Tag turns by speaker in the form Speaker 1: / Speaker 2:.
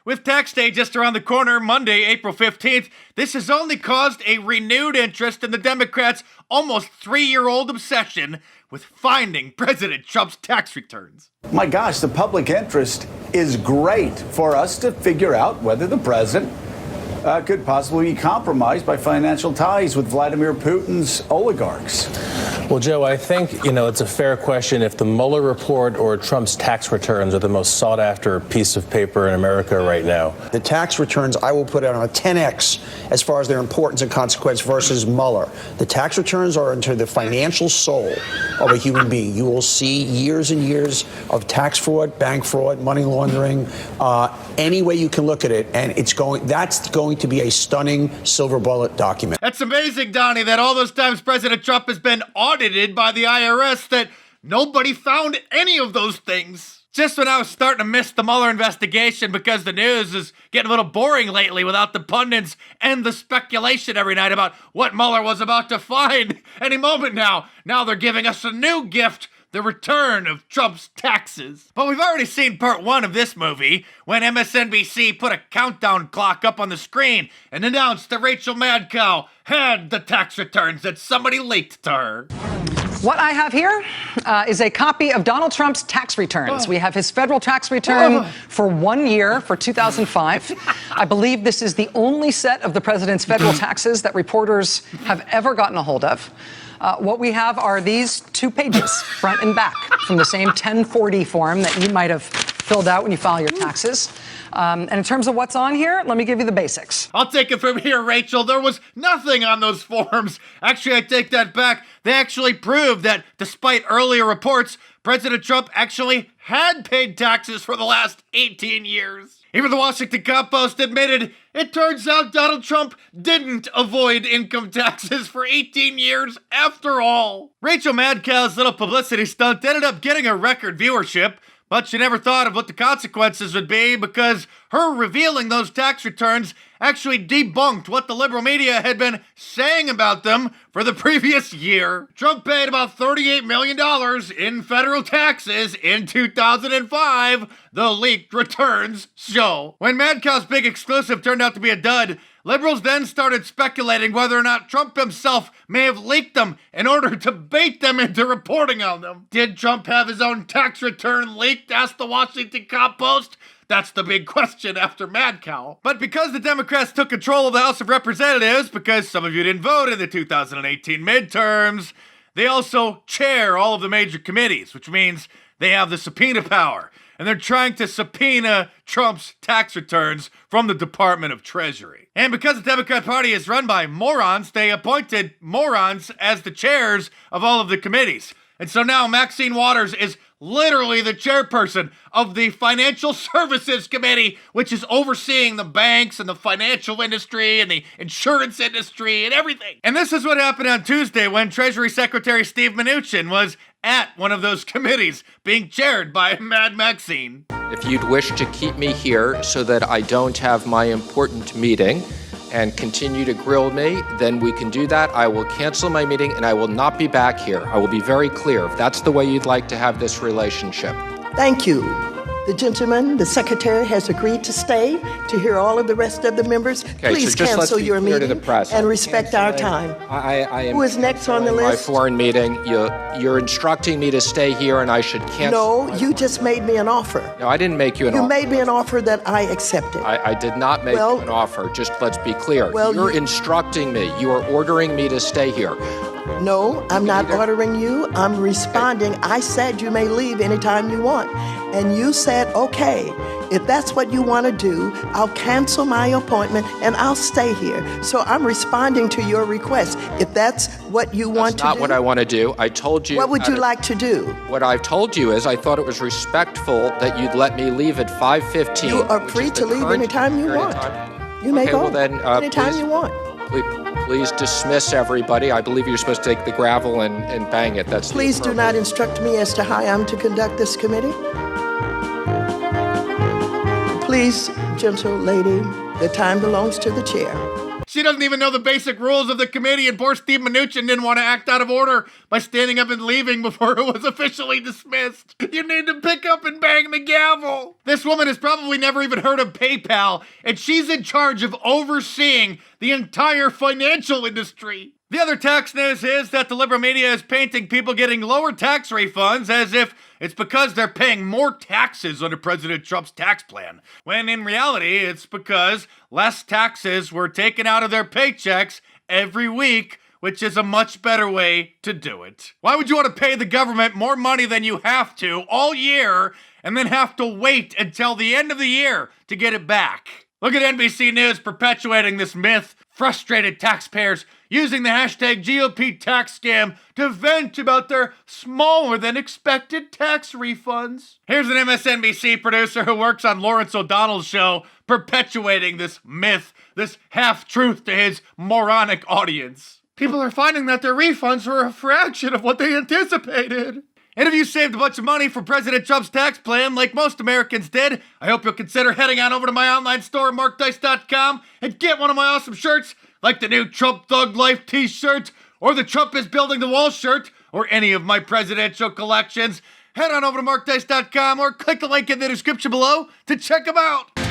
Speaker 1: With tax day just around the corner, Monday, April 15th, this has only caused a renewed interest in the Democrats' almost 3-year-old obsession with finding President Trump's tax returns.
Speaker 2: My gosh, the public interest is great for us to figure out whether the president could possibly be compromised by financial ties with Vladimir Putin's oligarchs.
Speaker 3: Well, Joe, I think, it's a fair question if the Mueller report or Trump's tax returns are the most sought after piece of paper in America right now.
Speaker 4: The tax returns I will put on a 10x as far as their importance and consequence versus Mueller. The tax returns are into the financial soul of a human being. You will see years and years of tax fraud, bank fraud, money laundering, any way you can look at it. And that's going to be a stunning silver bullet document.
Speaker 1: That's amazing, Donnie, that all those times President Trump has been audited by the IRS that nobody found any of those things. Just when I was starting to miss the Mueller investigation because the news is getting a little boring lately without the pundits and the speculation every night about what Mueller was about to find any moment now. Now they're giving us a new gift, the return of Trump's taxes. But we've already seen part 1 of this movie when MSNBC put a countdown clock up on the screen and announced that Rachel Madcow had the tax returns that somebody leaked to her.
Speaker 5: What I have here is a copy of Donald Trump's tax returns. We have his federal tax return for 1 year for 2005. I believe this is the only set of the president's federal taxes that reporters have ever gotten a hold of. What we have are these 2 pages, front and back, from the same 1040 form that you might have filled out when you file your taxes. And in terms of what's on here, let me give you the basics.
Speaker 1: I'll take it from here, Rachel. There was nothing on those forms. Actually, I take that back. They actually proved that, despite earlier reports, President Trump actually had paid taxes for the last 18 years. Even the Washington Compost admitted it turns out Donald Trump didn't avoid income taxes for 18 years after all. Rachel Madcow's little publicity stunt ended up getting a record viewership, but she never thought of what the consequences would be because her revealing those tax returns actually debunked what the liberal media had been saying about them for the previous year. Trump paid about $38 million in federal taxes in 2005, the leaked returns show. When Madcow's big exclusive turned out to be a dud, liberals then started speculating whether or not Trump himself may have leaked them in order to bait them into reporting on them. Did Trump have his own tax return leaked? Asked the Washington Compost. That's the big question after Madcow. But because the Democrats took control of the House of Representatives, because some of you didn't vote in the 2018 midterms, they also chair all of the major committees, which means they have the subpoena power. And they're trying to subpoena Trump's tax returns from the Department of Treasury. And because the Democrat Party is run by morons, they appointed morons as the chairs of all of the committees. And so now Maxine Waters is literally the chairperson of the Financial Services Committee, which is overseeing the banks and the financial industry and the insurance industry and everything. And this is what happened on Tuesday when Treasury Secretary Steve Mnuchin was at one of those committees being chaired by Mad Maxine.
Speaker 6: If you'd wish to keep me here so that I don't have my important meeting and continue to grill me, then we can do that. I will cancel my meeting and I will not be back here. I will be very clear if that's the way you'd like to have this relationship.
Speaker 7: Thank you. The gentleman, the secretary, has agreed to stay to hear all of the rest of the members.
Speaker 6: Okay,
Speaker 7: Please
Speaker 6: so
Speaker 7: cancel your meeting and respect our time.
Speaker 6: I am
Speaker 7: Who is next on the list?
Speaker 6: My foreign meeting. You're instructing me to stay here and I should cancel.
Speaker 7: No, you just made me an offer.
Speaker 6: No, I didn't make you an offer.
Speaker 7: You made me an offer that I accepted.
Speaker 6: I did not make you an offer. Just let's be clear. You're instructing me. You are ordering me to stay here.
Speaker 7: No, I'm not ordering you. I'm responding. I said you may leave anytime you want. And you said, okay, if that's what you want to do, I'll cancel my appointment and I'll stay here. So I'm responding to your request. If that's what you want to do.
Speaker 6: That's not what I want to do. I told you.
Speaker 7: What would you like to do?
Speaker 6: What I've told you is I thought it was respectful that you'd let me leave at 5:15.
Speaker 7: You are free to leave anytime you want. You may go anytime you want.
Speaker 6: Please dismiss everybody. I believe you're supposed to take the gravel and bang it. That's
Speaker 7: Please do not instruct me as to how I'm to conduct this committee. Please, gentle lady, the time belongs to the chair.
Speaker 1: She doesn't even know the basic rules of the committee, and poor Steve Mnuchin didn't want to act out of order by standing up and leaving before it was officially dismissed. You need to pick up and bang the gavel. This woman has probably never even heard of PayPal, and she's in charge of overseeing the entire financial industry. The other tax news is that the liberal media is painting people getting lower tax refunds as if it's because they're paying more taxes under President Trump's tax plan, when in reality it's because less taxes were taken out of their paychecks every week, which is a much better way to do it. Why would you want to pay the government more money than you have to all year and then have to wait until the end of the year to get it back? Look at NBC News perpetuating this myth, frustrated taxpayers using the hashtag GOP tax scam to vent about their smaller than expected tax refunds. Here's an MSNBC producer who works on Lawrence O'Donnell's show perpetuating this myth, this half-truth to his moronic audience. People are finding that their refunds were a fraction of what they anticipated. And if you saved a bunch of money for President Trump's tax plan, like most Americans did, I hope you'll consider heading on over to my online store, MarkDice.com, and get one of my awesome shirts, like the new Trump Thug Life t-shirt, or the Trump is Building the Wall shirt, or any of my presidential collections. Head on over to MarkDice.com or click the link in the description below to check them out.